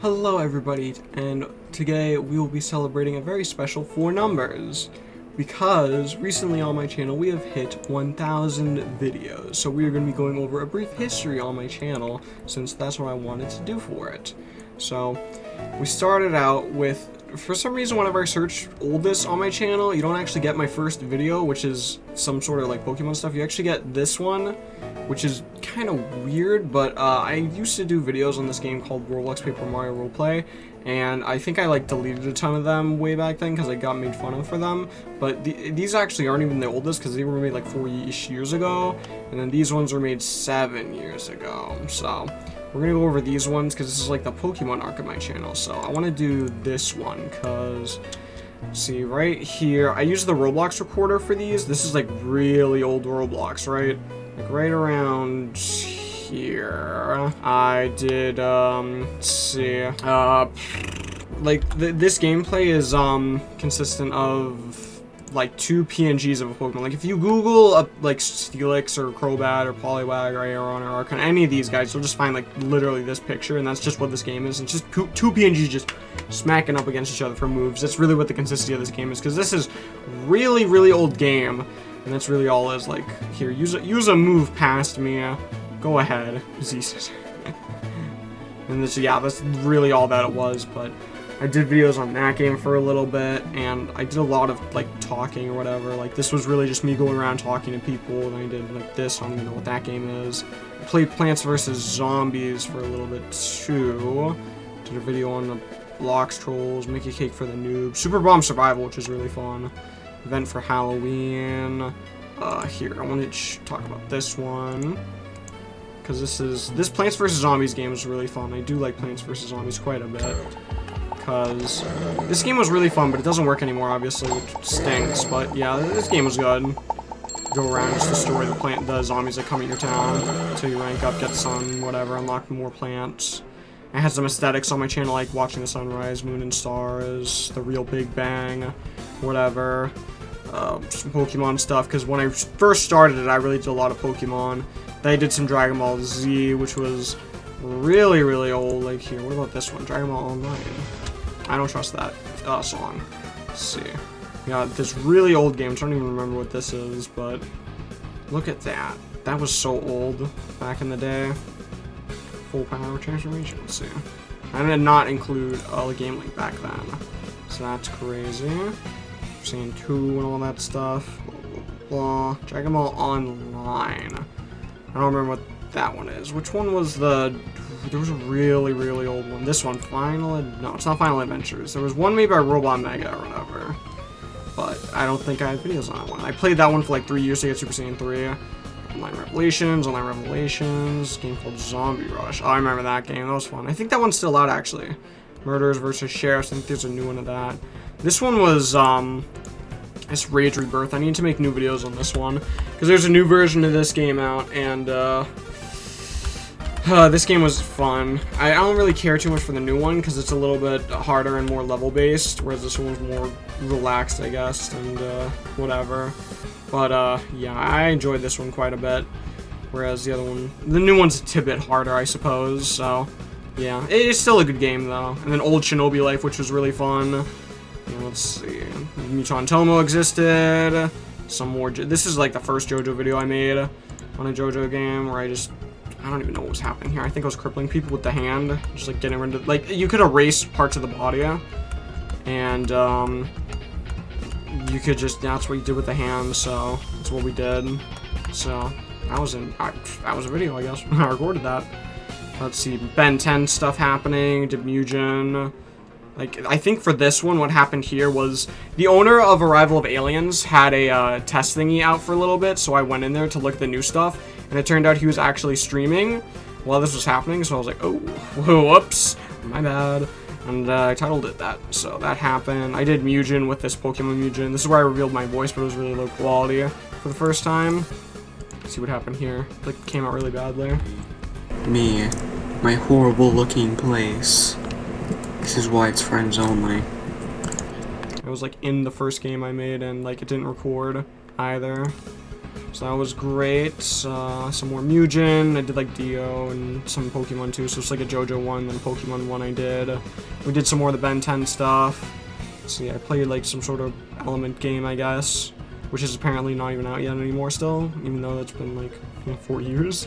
Hello everybody, and today we will be celebrating a very special 4 numbers, because recently on my channel we have hit 1,000 videos, so we are going to be going over a brief history on my channel, since that's what I wanted to do for it. So, we started out with, for some reason whenever I search oldest on my channel, you don't actually get my first video, which is some sort of like Pokemon stuff. You actually get this one, which is kind of weird, but I used to do videos on this game called Roblox Paper Mario Roleplay, and I think I like deleted a ton of them way back then because I got made fun of for them, but these actually aren't even the oldest because they were made like 4-ish years ago, and then these ones were made 7 years ago. So we're gonna go over these ones because this is like the Pokemon arc of my channel. So I want to do this one because, see right here, I use the Roblox recorder for these. This is like really old Roblox, right? Like right around here, I did, let's see, like, this gameplay is, consistent of, like, 2 PNGs of a Pokemon. Like, if you Google, like, Steelix or Crobat or Poliwag or Aeron or Archon, any of these guys, you'll just find, like, literally this picture, and that's just what this game is. It's just 2 PNGs just smacking up against each other for moves. That's really what the consistency of this game is, because this is really, really old game. And that's really all it is. Like, here, use a move past me. Go ahead. Jesus. And this, yeah, that's really all that it was. But I did videos on that game for a little bit, and I did a lot of like talking or whatever. Like, this was really just me going around talking to people, and I did like this. I don't even know what that game is. I played Plants vs Zombies for a little bit too. Did a video on the Blocks Trolls, make a cake for the noob, Super Bomb Survival, which is really fun. Event for Halloween. Here, I want to talk about this one, because this Plants vs Zombies game is really fun. I do like Plants vs Zombies quite a bit, because this game was really fun, but it doesn't work anymore, obviously, which stinks. But yeah, this game was good. Go around, just destroy the zombies that come in your town until you rank up, get sun, whatever, unlock more plants. I had some aesthetics on my channel, like watching the sunrise, moon and stars, the real Big Bang, whatever. Some Pokemon stuff, because when I first started it, I really did a lot of Pokemon. Then I did some Dragon Ball Z, which was really, really old. Like, here, what about this one? Dragon Ball Online. I don't trust that song. Let's see. Yeah, this really old game. I don't even remember what this is, but look at that. That was so old back in the day. Full power transformation. Let's see. I did not include a game link back then, so that's crazy. Seeing 2 and all that stuff. Blah, blah. Dragon Ball Online. I don't remember what that one is. Which one was the... There was a really, really old one. This one, No, it's not Final Adventures. There was one made by Robot Mega or whatever. But I don't think I had videos on that one. I played that one for like 3 years to get Super Saiyan 3. Online Revelations. Game called Zombie Rush. Oh, I remember that game. That was fun. I think that one's still out, actually. Murderers versus Sheriffs. I think there's a new one of that. This one was, this Rage Rebirth. I need to make new videos on this one, because there's a new version of this game out, and, this game was fun. I don't really care too much for the new one, because it's a little bit harder and more level-based, whereas this one was more relaxed, I guess, and, whatever. But, yeah, I enjoyed this one quite a bit, whereas the other one, the new one's a tidbit harder, I suppose, so, yeah. It's still a good game, though. And then Old Shinobi Life, which was really fun. Let's see. Muton Tomo existed. Some more. This is like the first JoJo video I made on a JoJo game where I don't even know what was happening here. I think I was crippling people with the hand, just like getting rid of, like, you could erase parts of the body, and you could just, that's what you did with the hand. So that's what we did. So that was a video, I guess. I recorded that. Let's see. Ben 10 stuff happening. Did Mugen. Like, I think for this one, what happened here was the owner of Arrival of Aliens had a test thingy out for a little bit, so I went in there to look at the new stuff, and it turned out he was actually streaming while this was happening, so I was like, oh, whoops, my bad, and I titled it that, so that happened. I did Mugen with this Pokemon Mugen. This is where I revealed my voice, but it was really low quality for the first time. Let's see what happened here. Like, came out really badly. Me, my horrible looking place. This is why it's friends only. I was like in the first game I made, and like it didn't record either. So that was great. Some more Mugen. I did like Dio and some Pokemon too. So it's like a JoJo one, then Pokemon one I did. We did some more of the Ben 10 stuff. So yeah, I played like some sort of Element game, I guess, which is apparently not even out yet anymore still, even though that's been like 4 years.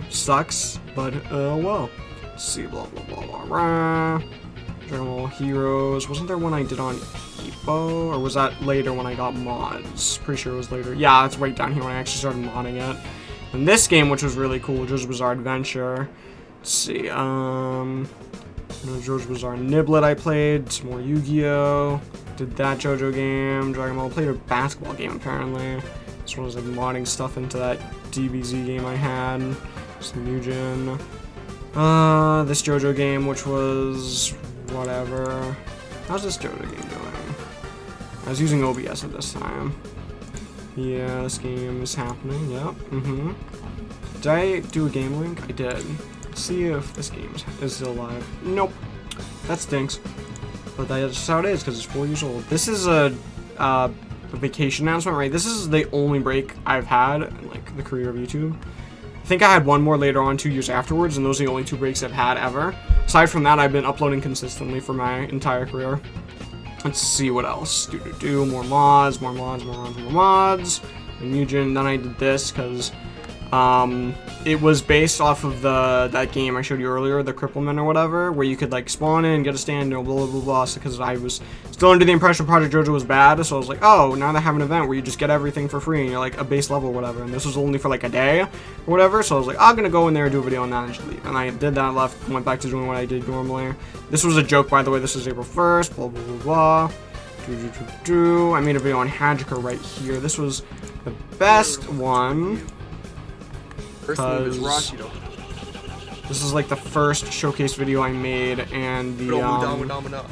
Sucks, but well. Let's see, blah blah blah blah blah. Dragon Ball Heroes. Wasn't there one I did on Epo, or was that later when I got mods? Pretty sure it was later. Yeah, it's right down here when I actually started modding it. And this game, which was really cool, JoJo's Bizarre Adventure. Let's see, JoJo's Bizarre Niblet I played. Some more Yu-Gi-Oh! Did that JoJo game. Dragon Ball. Played a basketball game apparently. This one was like modding stuff into that DBZ game I had. Some Mugen. This JoJo game, which was whatever. How's this JoJo game doing? I was using OBS at this time. Yeah, this game is happening. Yep. Did I do a game link? I did. Let's see if this game is still live. Nope. That stinks. But that's just how it is, because it's 4 years old. This is a vacation announcement, right? This is the only break I've had in like the career of YouTube. I think I had one more later on 2 years afterwards, and those are the only 2 breaks I've had ever. Aside from that, I've been uploading consistently for my entire career. Let's see what else. More mods, more mods, more mods, more mods. And Mugen. Then I did this because it was based off of that game I showed you earlier, the Crippleman or whatever, where you could like spawn in, get a stand, blah blah blah blah. So because I was still under the impression Project JoJo was bad, so I was like, oh, now they have an event where you just get everything for free and you're like a base level or whatever. And this was only for like a day or whatever, so I was like, I'm gonna go in there and do a video on that and just leave. And I did that, left, went back to doing what I did normally. This was a joke, by the way. This is April 1st. Blah blah blah blah. I made a video on Hajika right here. This was the best one. Because this is like the first showcase video I made, and the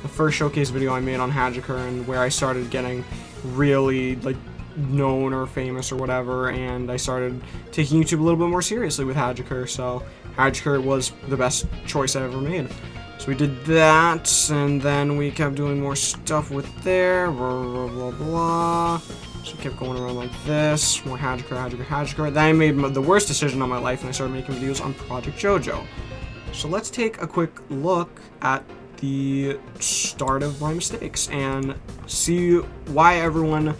first showcase video I made on Hajika, and where I started getting really like known or famous or whatever, and I started taking YouTube a little bit more seriously with Hajika. So Hajika was the best choice I ever made. So we did that, and then we kept doing more stuff with there, blah blah blah blah. So I kept going around like this, more Hajika. Then I made the worst decision of my life, and I started making videos on Project JoJo. So let's take a quick look at the start of my mistakes and see why everyone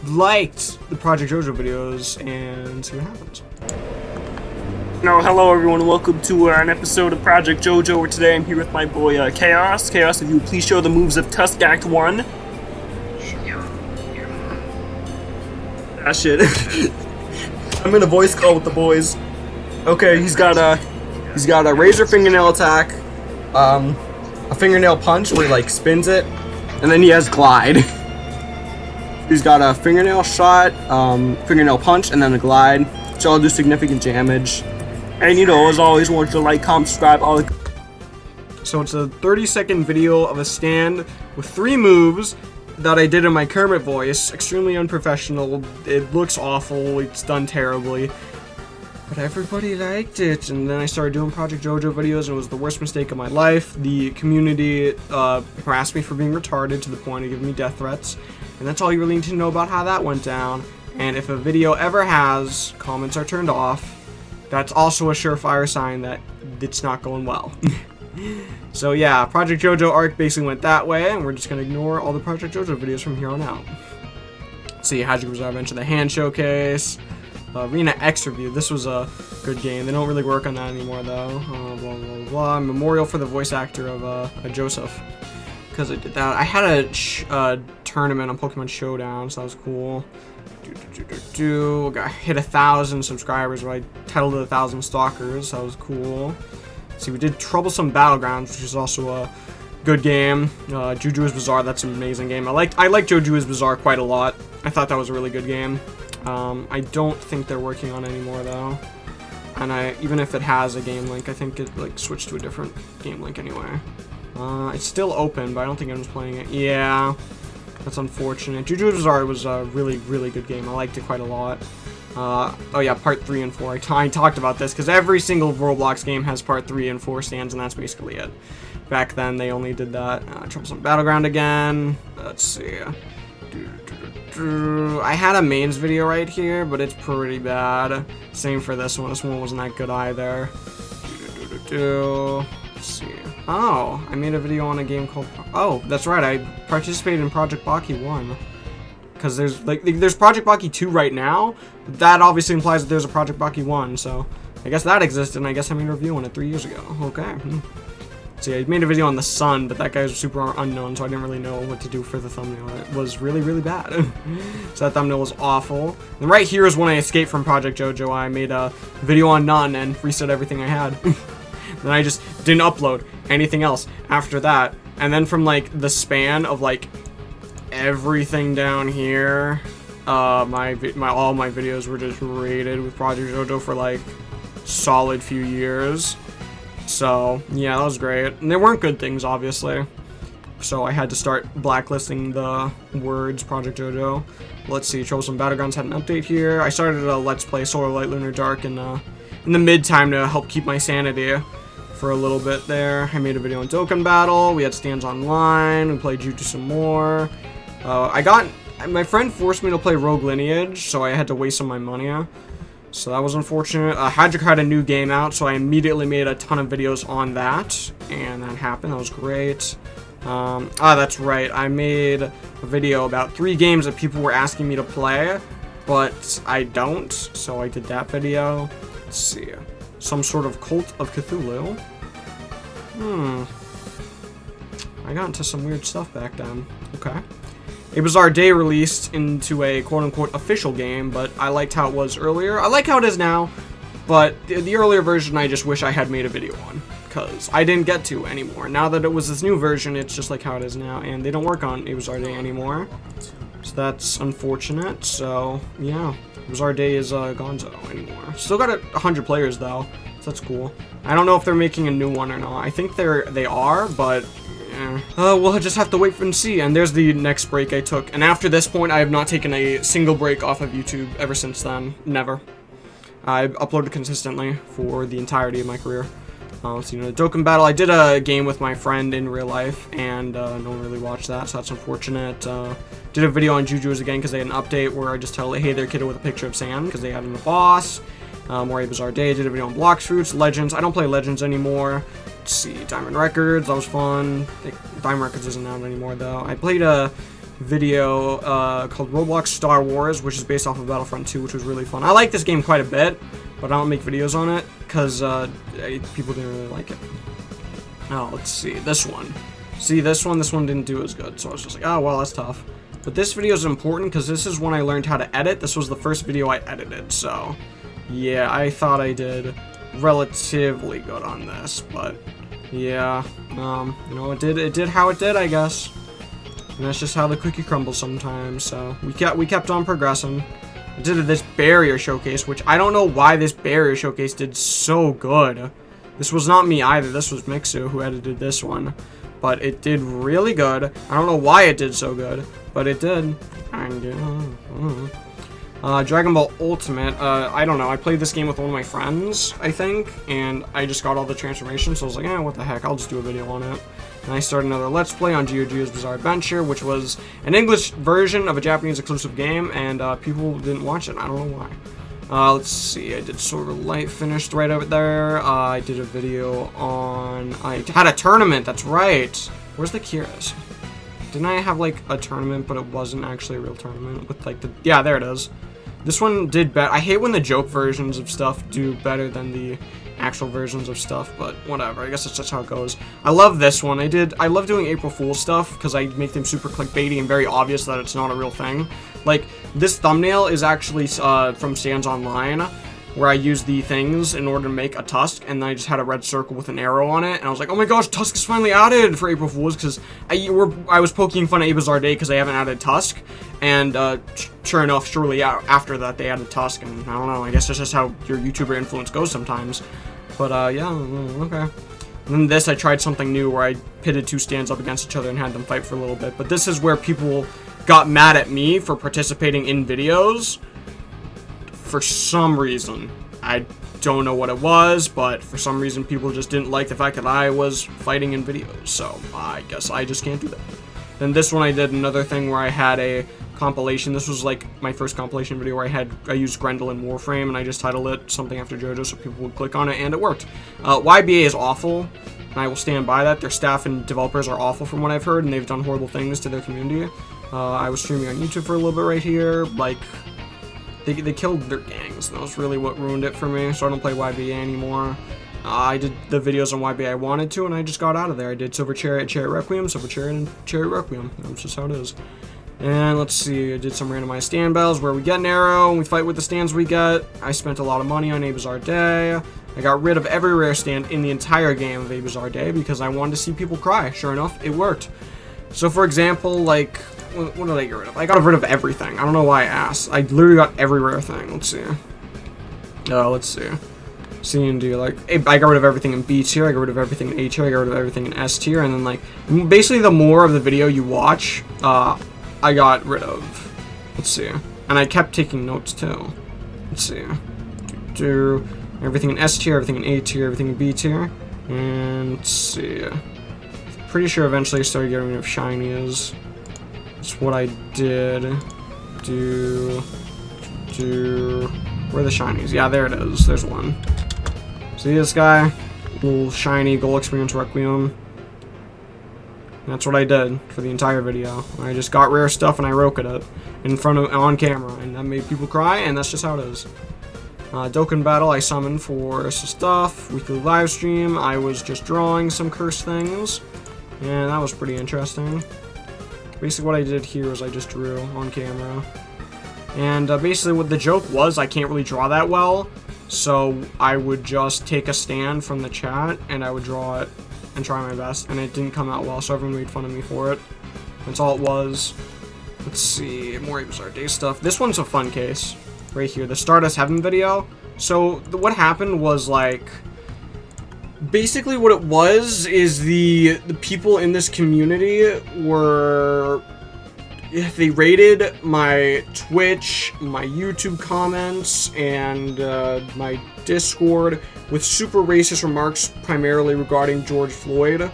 liked the Project JoJo videos and see what happens. Now, hello everyone, welcome to an episode of Project JoJo, where today I'm here with my boy Chaos. Chaos, if you would please show the moves of Tusk Act 1. Ah, shit. I'm in a voice call with the boys. Okay, he's got a razor fingernail attack, a fingernail punch where he like spins it, and then he has glide. He's got a fingernail shot, fingernail punch, and then a glide, which all do significant damage. And you know, as always, want you to like, comment, subscribe, all the. So it's a 30-second video of a stand with 3 moves that I did in my Kermit voice. Extremely unprofessional. It looks awful. It's done terribly. But everybody liked it. And then I started doing Project JoJo videos, and it was the worst mistake of my life. The community harassed me for being retarded to the point of giving me death threats. And that's all you really need to know about how that went down. And if a video ever has comments are turned off, that's also a surefire sign that it's not going well. So yeah, Project JoJo arc basically went that way, and we're just gonna ignore all the Project JoJo videos from here on out. Let's see, Hajika Bizarre Adventure, the hand showcase, Arena X review. This was a good game. They don't really work on that anymore though. Blah blah blah. Memorial for the voice actor of Joseph, because I did that. I had a tournament on Pokemon Showdown, so that was cool. Got hit 1,000 subscribers, but I titled it 1,000 Stalkers. So that was cool. See, we did Troublesome Battlegrounds, which is also a good game. JoJo's Bizarre, that's an amazing game. I like JoJo's Bizarre quite a lot. I thought that was a really good game. I don't think they're working on it anymore though. And even if it has a game link, I think it like switched to a different game link anyway. It's still open, but I don't think anyone's playing it. Yeah, that's unfortunate. JoJo's Bizarre was a really, really good game. I liked it quite a lot. Oh yeah, part 3 and 4. I talked about this because every single Roblox game has part 3 and 4 stands, and that's basically it. Back then, they only did that. Troublesome Battleground again. Let's see. I had a mains video right here, but it's pretty bad. Same for this one. This one wasn't that good either. Let's see. Oh, I made a video on a game called... Oh, that's right. I participated in Project Baki 1. Because there's Project Baki 2 right now. That obviously implies that there's a Project Baki 1, so I guess that existed, and I guess I made a review on it 3 years ago. Okay. See, I made a video on the sun, but that guy's super unknown, so I didn't really know what to do for the thumbnail. It was really, really bad. So that thumbnail was awful. And right here is when I escaped from Project JoJo. I made a video on none and reset everything I had. Then I just didn't upload anything else after that. And then from like the span of like everything down here, all my videos were just rated with Project JoJo for like solid few years. So yeah, that was great. And they weren't good things, obviously. So I had to start blacklisting the words Project JoJo. Let's see, Troublesome Battlegrounds had an update here. I started a Let's Play Solar Light Lunar Dark in the mid time to help keep my sanity for a little bit there. I made a video on Dokkan Battle. We had stands online. We played Jutsu some more. My friend forced me to play Rogue Lineage, so I had to waste some of my money. So that was unfortunate. Hydric had a new game out, so I immediately made a ton of videos on that, and that happened. That was great. That's right. I made a video about 3 games that people were asking me to play, but I don't, so I did that video. Let's see. Some sort of Cult of Cthulhu. I got into some weird stuff back then. Okay. A Bizarre Day released into a quote-unquote official game, but I liked how it was earlier. I like how it is now, but the earlier version I just wish I had made a video on, because I didn't get to anymore. Now that it was this new version, it's just like how it is now, and they don't work on A Bizarre Day anymore. So that's unfortunate, so yeah. A Bizarre Day is gonzo anymore. Still got 100 players though, so that's cool. I don't know if they're making a new one or not. I think they are, but we'll just have to wait and see. And there's the next break I took. And after this point, I have not taken a single break off of YouTube ever since then. Never. I've uploaded consistently for the entirety of my career. So, you know, Dokkan Battle, I did a game with my friend in real life, and no one really watched that, so that's unfortunate. Did a video on Juju's again, because they had an update where I just tell, hey there, kiddo, with a picture of sand, because they added a boss. More A Bizarre Day, did a video on Blocks Fruits, Legends. I don't play Legends anymore. Let's see, Diamond Records, that was fun. Diamond Records isn't out anymore, though. I played a video called Roblox Star Wars, which is based off of Battlefront 2, which was really fun. I like this game quite a bit, but I don't make videos on it, because people didn't really like it. Oh, let's see, this one. See, this one didn't do as good, so I was just like, oh, well, that's tough. But this video is important, because this is when I learned how to edit. This was the first video I edited, so yeah, I thought I did relatively good on this, but yeah, you know, it did how it did, I guess. And that's just how the cookie crumbles sometimes, so we kept on progressing. I did this barrier showcase, which I don't know why this barrier showcase did so good. This was not me either, this was Mixu who edited this one. But it did really good. I don't know why it did so good, but it did. Dragon Ball Ultimate, I don't know, I played this game with one of my friends, I think, and I just got all the transformations, so I was like, what the heck, I'll just do a video on it. And I started another Let's Play on Geo-Geo's Bizarre Adventure, which was an English version of a Japanese exclusive game, and people didn't watch it. I don't know why. Let's see, I did Sword of Light finished right over there. I did a video on... I had a tournament, that's right. Where's the Kiras? Didn't I have, like, a tournament, but it wasn't actually a real tournament with, like, the... Yeah, there it is. This one did better. I hate when the joke versions of stuff do better than the actual versions of stuff, but whatever. I guess that's just how it goes. I love this one. I love doing April Fool's stuff because I make them super clickbaity and very obvious that it's not a real thing. Like, this thumbnail is actually from Stands Online, where I used the things in order to make a Tusk, and then I just had a red circle with an arrow on it, and I was like, oh my gosh, Tusk is finally added for April Fool's, because I was poking fun at A Bizarre Day because they haven't added Tusk, and sure enough, shortly after that, they added Tusk, and I don't know, I guess that's just how your YouTuber influence goes sometimes. But, yeah, okay. And then this, I tried something new where I pitted 2 stands up against each other and had them fight for a little bit, but this is where people got mad at me for participating in videos. For some reason. I don't know what it was, but for some reason people just didn't like the fact that I was fighting in videos, so I guess I just can't do that. Then this one I did another thing where I had a compilation. This was like my first compilation video where I used Grendel and Warframe, and I just titled it something after JoJo so people would click on it, and it worked. YBA is awful, and I will stand by that. Their staff and developers are awful from what I've heard, and they've done horrible things to their community. I was streaming on YouTube for a little bit right here. Like, they killed their gangs, and that was really what ruined it for me, so I don't play YBA anymore. I did the videos on YBA I wanted to, and I just got out of there. I did Silver Chariot, Chariot Requiem, Silver Chariot, and Chariot Requiem. That's just how it is. And let's see, I did some randomized stand battles where we get an arrow, and we fight with the stands we get. I spent a lot of money on A Bizarre Day. I got rid of every rare stand in the entire game of A Bizarre Day because I wanted to see people cry. Sure enough, it worked. So for example, like, what did I get rid of? I got rid of everything. I don't know why I asked. I literally got every rare thing. Let's see. Let's see. C and D, like, I got rid of everything in B tier, I got rid of everything in A tier, I got rid of everything in S tier, and then, like, basically the more of the video you watch, I got rid of. Let's see. And I kept taking notes, too. Let's see. Do everything in S tier, everything in A tier, everything in B tier, and let's see. Pretty sure eventually I started getting rid of shinies. That's what I did. Where are the shinies? Yeah, there it is. There's one. See this guy? Little shiny Goal Experience Requiem. That's what I did for the entire video. I just got rare stuff and I roketed it in front of on camera, and that made people cry, and that's just how it is. Dokkan Battle I summoned for some stuff. Weekly live stream. I was just drawing some cursed things, and that was pretty interesting. Basically, what I did here was I just drew on camera. And basically what the joke was, I can't really draw that well, so I would just take a stand from the chat and I would draw it and try my best, and it didn't come out well, so everyone made fun of me for it. That's all it was. Let's see, more Bizarre Day stuff. This one's a fun case, right here, the Stardust Heaven video. So what happened was, like, basically what it was is the people in this community were... They rated my Twitch, my YouTube comments, and my Discord with super racist remarks, primarily regarding George Floyd,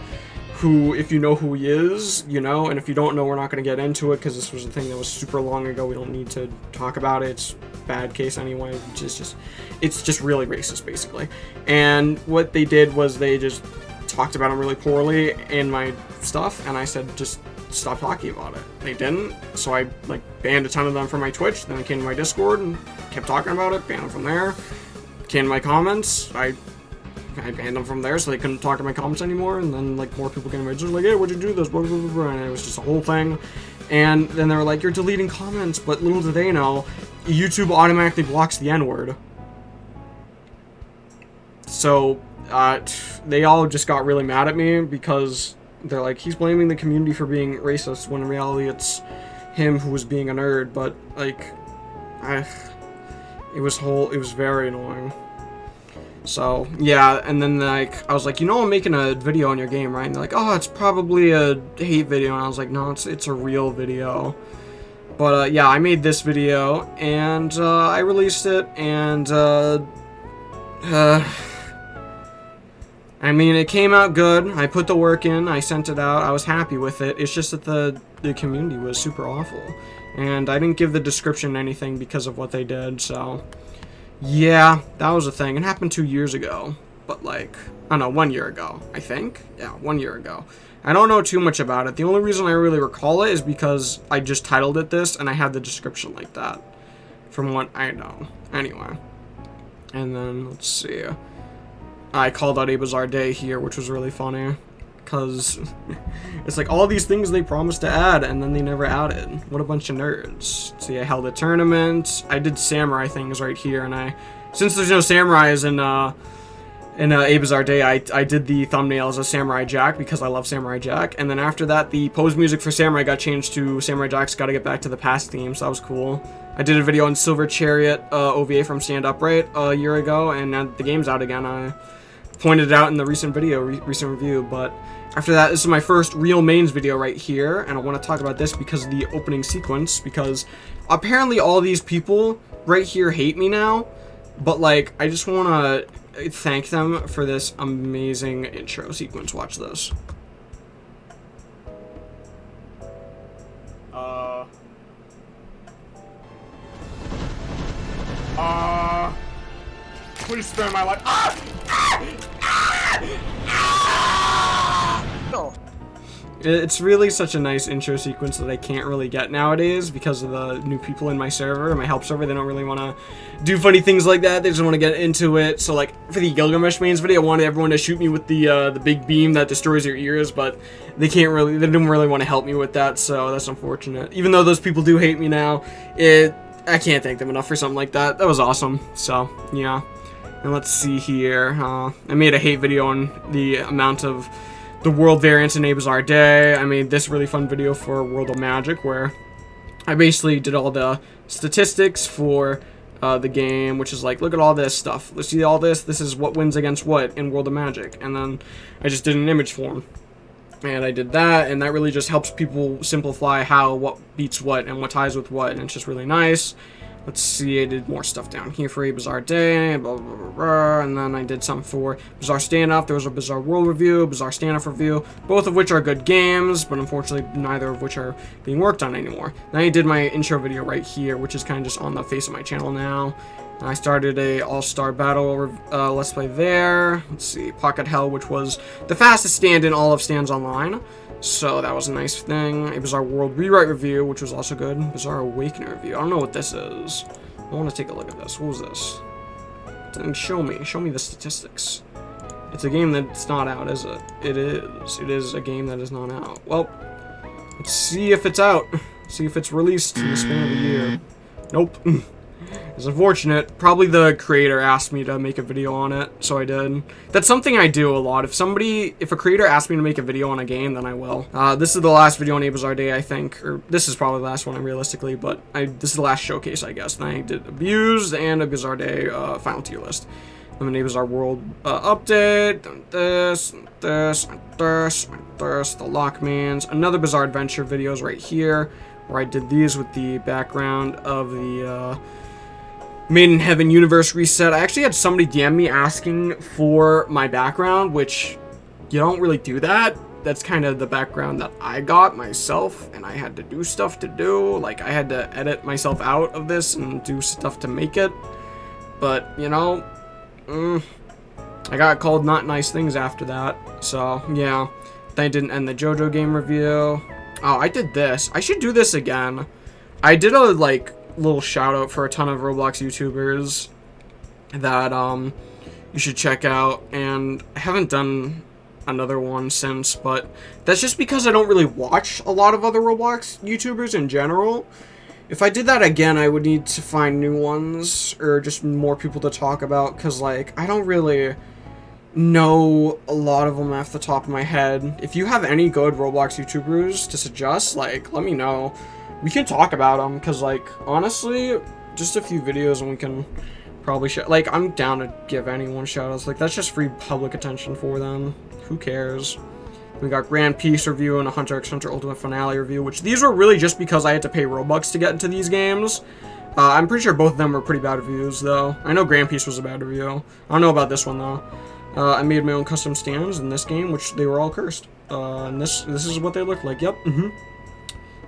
who, if you know who he is, you know, and if you don't know, we're not going to get into it, because this was a thing that was super long ago. We don't need to talk about it. It's a bad case anyway. It's just really racist, basically. And what they did was they just talked about him really poorly in my stuff, and I said, just stop talking about it. They didn't, so I like banned a ton of them from my Twitch. Then I came to my Discord and kept talking about it, banned them from there. Came to my comments, I banned them from there so they couldn't talk in my comments anymore, and then like more people came to my Discord like, hey, what'd you do this, blah, blah, blah, blah, and it was just a whole thing. And then they were like, you're deleting comments, but little do they know, YouTube automatically blocks the N-word. So they all just got really mad at me because they're like, he's blaming the community for being racist, when in reality it's him who was being a nerd. But like, it was very annoying. So yeah, and then like I was like, you know, I'm making a video on your game, right? And they're like, oh, it's probably a hate video, and I was like, no, it's a real video. But yeah, I made this video and I released it, and I mean, it came out good. I put the work in. I sent it out. I was happy with it. It's just that the community was super awful. And I didn't give the description anything because of what they did, so... Yeah, that was a thing. It happened 2 years ago. But, like, I don't know, 1 year ago, I think? Yeah, 1 year ago. I don't know too much about it. The only reason I really recall it is because I just titled it this, and I had the description like that. From what I know. Anyway. And then, let's see... I called out A Bizarre Day here, which was really funny, because it's like all these things they promised to add, and then they never added. What a bunch of nerds. See, I held a tournament, I did samurai things right here, and since there's no samurais in A Bizarre Day, I did the thumbnail as a Samurai Jack, because I love Samurai Jack, and then after that, the pose music for Samurai got changed to Samurai Jack's Gotta Get Back to the Past theme, so that was cool. I did a video on Silver Chariot OVA from Stand Upright a year ago, and now the game's out again. I pointed it out in the recent video, recent review, but after that, this is my first real mains video right here, and I want to talk about this because of the opening sequence, because apparently all these people right here hate me now, but like, I just want to thank them for this amazing intro sequence. Watch this. Please spare my life. No. It's really such a nice intro sequence that I can't really get nowadays because of the new people in my server, my help server. They don't really want to do funny things like that. They just want to get into it. So like for the Gilgamesh mains video, I wanted everyone to shoot me with the big beam that destroys your ears, but they didn't really want to help me with that. So that's unfortunate. Even though those people do hate me now, I can't thank them enough for something like that. That was awesome. So yeah. And let's see here. I made a hate video on the amount of the world variants in A Bizarre Day. I made this really fun video for World of Magic where I basically did all the statistics for the game, which is like, look at all this stuff. Let's see all this. This is what wins against what in World of Magic. And then I just did an image form. And I did that, and that really just helps people simplify what beats what and what ties with what, and it's just really nice. Let's see, I did more stuff down here for A Bizarre Day, blah, blah, blah, blah, and then I did something for Bizarre Standoff. There was a Bizarre World review, Bizarre Standoff review, both of which are good games, but unfortunately neither of which are being worked on anymore. Then I did my intro video right here, which is kind of just on the face of my channel now. I started a all-star battle let's play there. Let's see, Pocket Hell, which was the fastest stand in all of Stands Online. So that was a nice thing. A Bizarre World Rewrite review, which was also good. Bizarre Awakening review. I don't know what this is. I want to take a look at this. What was this? Then show me the statistics. It's a game that's not out, is it? It is. It is a game that is not out. Well, let's see if it's out. See if it's released in the span of a year. Nope. It's unfortunate. Probably the creator asked me to make a video on it, so I did. That's something I do a lot. If a creator asks me to make a video on a game, then I will. This is the last video on A Bizarre Day, I think, or this is probably the last one, realistically, but this is the last showcase, I guess. Then I did Abused and a Bizarre Day final tier list. And then A Bizarre World update, this, the Lockmans, another Bizarre Adventure videos right here, where I did these with the background of the Made in Heaven universe reset. I actually had somebody DM me asking for my background, which you don't really do that. That's kind of the background that I got myself, and I had to do stuff to do. Like, I had to edit myself out of this and do stuff to make it. But, you know, I got called not nice things after that. So, yeah. Then I didn't end the JoJo game review. Oh, I did this. I should do this again. I did a, little shout out for a ton of Roblox YouTubers that you should check out, and I haven't done another one since, but that's just because I don't really watch a lot of other Roblox YouTubers in general. If I did that again, I would need to find new ones or just more people to talk about, because I don't really know a lot of them off the top of my head. If you have any good Roblox YouTubers to suggest, let me know. We can talk about them, because, honestly, just a few videos and we can probably share. I'm down to give anyone shoutouts. That's just free public attention for them. Who cares? We got Grand Peace review and a Hunter x Hunter Ultimate Finale review, which these were really just because I had to pay Robux to get into these games. I'm pretty sure both of them were pretty bad reviews, though. I know Grand Peace was a bad review. I don't know about this one, though. I made my own custom stands in this game, which they were all cursed. And this is what they look like. Yep.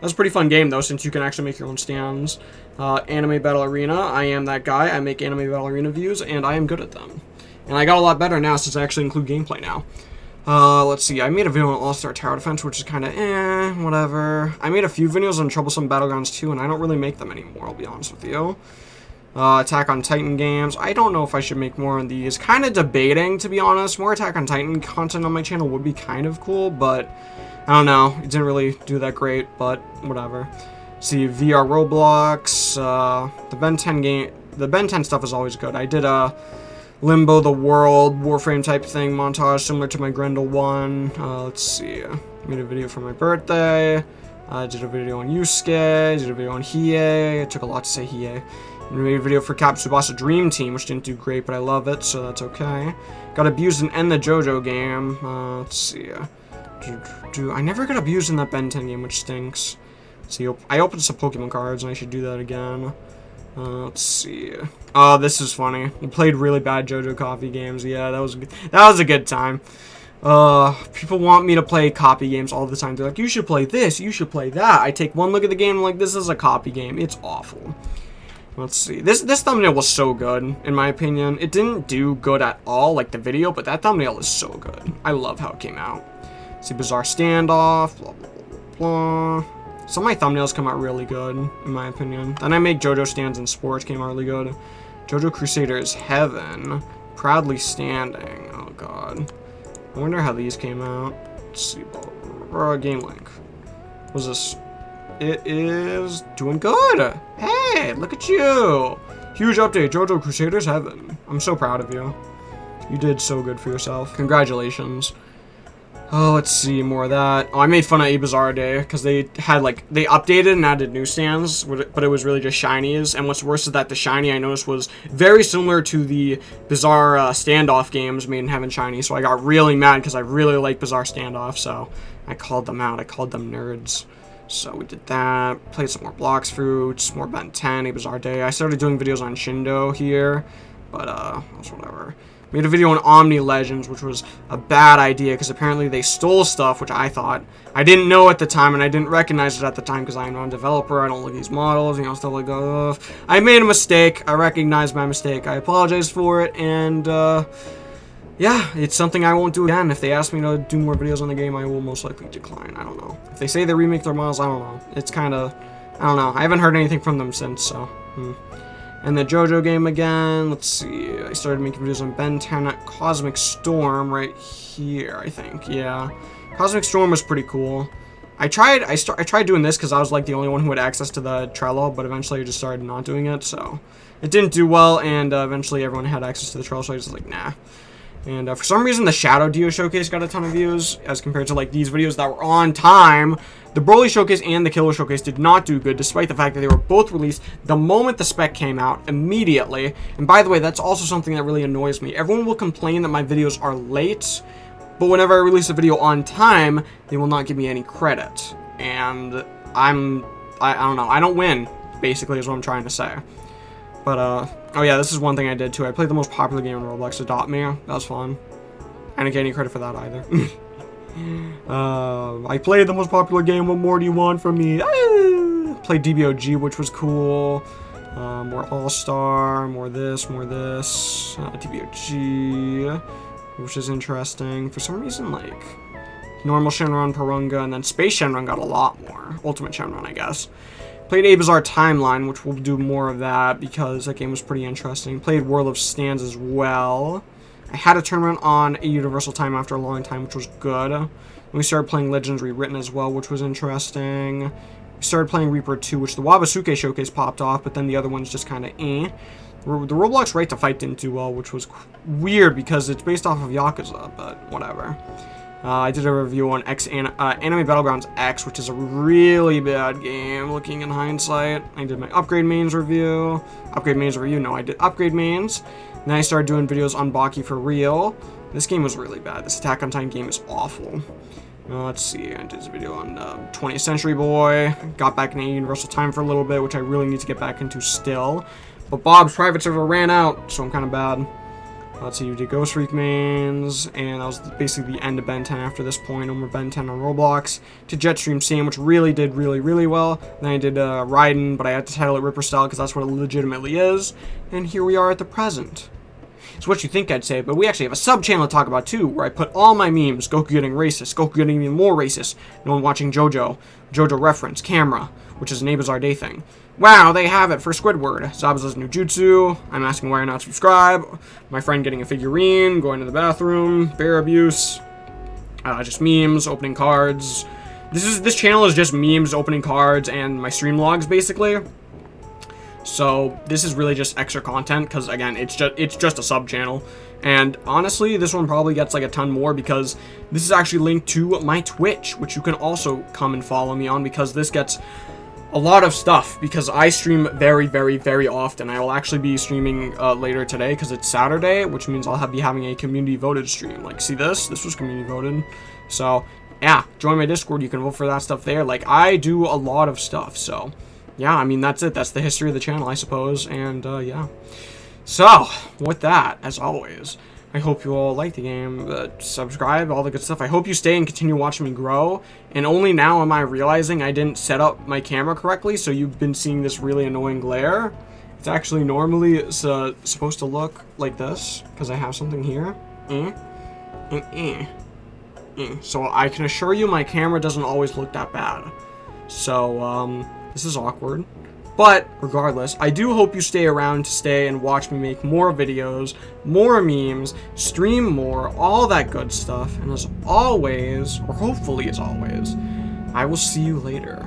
That's a pretty fun game, though, since you can actually make your own stands. Anime Battle Arena, I am that guy. I make Anime Battle Arena views, and I am good at them. And I got a lot better now since I actually include gameplay now. Let's see, I made a video on All-Star Tower Defense, which is kind of whatever. I made a few videos on Troublesome Battlegrounds 2, and I don't really make them anymore, I'll be honest with you. Attack on Titan games, I don't know if I should make more on these. Kind of debating, to be honest. More Attack on Titan content on my channel would be kind of cool, but I don't know. It didn't really do that great, but whatever. See, VR Roblox, the Ben 10 game. The Ben 10 stuff is always good. I did a Limbo the World Warframe type thing montage similar to my Grendel one. Let's see. I made a video for my birthday. I did a video on Yusuke. Did a video on Hiei. It took a lot to say Hiei. I made a video for Tsubasa Dream Team, which didn't do great, but I love it, so that's okay. Got abused and end the JoJo game. Let's see. I never got abused in that Ben 10 game, which stinks. See, I opened some Pokemon cards, and I should do that again. Let's see. Oh, this is funny. We played really bad JoJo Coffee games. Yeah, that was a good time. People want me to play copy games all the time. They're like, you should play this, you should play that. I take one look at the game, I'm like, this is a copy game. It's awful. Let's see. This thumbnail was so good, in my opinion. It didn't do good at all, like the video, but that thumbnail is so good. I love how it came out. See, bizarre standoff, blah, blah, blah, blah, blah. Some of my thumbnails come out really good, in my opinion. Then I make JoJo stands in sports, came out really good. JoJo Crusaders Heaven, proudly standing. Oh, God. I wonder how these came out. Let's see. Game link. What was this? It is doing good. Hey, look at you. Huge update, JoJo Crusaders Heaven. I'm so proud of you. You did so good for yourself. Congratulations. Oh, let's see, more of that. Oh, I made fun of A Bizarre Day because they had, like, they updated and added newsstands, but it was really just shinies. And what's worse is that the shiny I noticed was very similar to the Bizarre Standoff games made in Heaven shiny. So I got really mad because I really like Bizarre Standoff. So I called them out. I called them nerds. So we did that. Played some more Blocks Fruits, more Ben 10, A Bizarre Day. I started doing videos on Shindo here, but that's whatever. Made a video on Omni Legends, which was a bad idea because apparently they stole stuff, which I thought. I didn't know at the time, and I didn't recognize it at the time because I'm not a developer. I don't look at these models, you know, stuff like that. I made a mistake. I recognized my mistake. I apologize for it, and yeah, it's something I won't do again. If they ask me to do more videos on the game, I will most likely decline. I don't know. If they say they remake their models, I don't know. It's kind of, I don't know. I haven't heard anything from them since, so. And the JoJo game again. Let's see. I started making videos on Ben 10 at Cosmic Storm right here, I think. Yeah. Cosmic Storm was pretty cool. I tried doing this because I was like the only one who had access to the Trello, but eventually I just started not doing it, so it didn't do well, and eventually everyone had access to the Trello, so I was like, nah. And for some reason, the Shadow Dio Showcase got a ton of views as compared to like these videos that were on time. The Broly Showcase and the Killer Showcase did not do good, despite the fact that they were both released the moment the spec came out, immediately. And by the way, that's also something that really annoys me. Everyone will complain that my videos are late, but whenever I release a video on time, they will not give me any credit. And I don't know. I don't win, basically, is what I'm trying to say. But, oh yeah, this is one thing I did too. I played the most popular game in Roblox, Adopt Me. That was fun. I didn't get any credit for that either. I played the most popular game. What more do you want from me? Played DBOG, which was cool. More All-Star, more this. DBOG, which is interesting. For some reason, like, normal Shenron, Porunga, and then Space Shenron got a lot more. Ultimate Shenron, I guess. Played A Bizarre Timeline, which we'll do more of that because that game was pretty interesting. Played World of Stands as well. I had a tournament on a Universal Time after a long time, which was good. And we started playing Legends Rewritten as well, which was interesting. We started playing Reaper 2, which the Wabasuke Showcase popped off, but then the other one's just kind of eh. The Roblox Right to Fight didn't do well, which was weird because it's based off of Yakuza, but whatever. I did a review on Anime Battlegrounds X, which is a really bad game, looking in hindsight. I did my Upgrade Mains review. No, I did Upgrade Mains. Then I started doing videos on Baki for real. This game was really bad. This Attack on Titan game is awful. Let's see, I did a video on 20th Century Boy. Got back into Universal Time for a little bit, which I really need to get back into still. But Bob's private server ran out, so I'm kind of bad. Let's see, you did Ghost Freak mains, and that was basically the end of Ben 10 after this point. No more Ben 10 on Roblox. To Jetstream Sam, which really did really well. Then I did Raiden, but I had to title it Ripper Style because that's what it legitimately is. And here we are at the present. It's what you think I'd say, but we actually have a sub-channel to talk about too, where I put all my memes. Goku getting racist, Goku getting even more racist. No one watching JoJo. JoJo reference, camera, which is an A Bizarre Day thing. Wow, they have it for Squidward. Zabuza's new jutsu. I'm asking why you're not subscribed. My friend getting a figurine, going to the bathroom, bear abuse. Just memes, opening cards. This channel is just memes, opening cards, and my stream logs basically. So this is really just extra content because again, it's just a sub channel. And honestly, this one probably gets like a ton more because this is actually linked to my Twitch, which you can also come and follow me on because this gets a lot of stuff because I stream very often. I will actually be streaming later today because it's Saturday, which means I'll be having a community voted stream. Like, see this was community voted. So yeah, join my Discord. You can vote for that stuff there. Like, I do a lot of stuff. So yeah, I mean, that's it. That's the history of the channel, I suppose. And yeah. So with that, as always, I hope you all like the game, subscribe, all the good stuff. I hope you stay and continue watching me grow. And only now am I realizing I didn't set up my camera correctly, so you've been seeing this really annoying glare. It's actually normally supposed to look like this, because I have something here. So I can assure you my camera doesn't always look that bad. So, this is awkward. But, regardless, I do hope you stay around to stay and watch me make more videos, more memes, stream more, all that good stuff. And as always, or hopefully as always, I will see you later.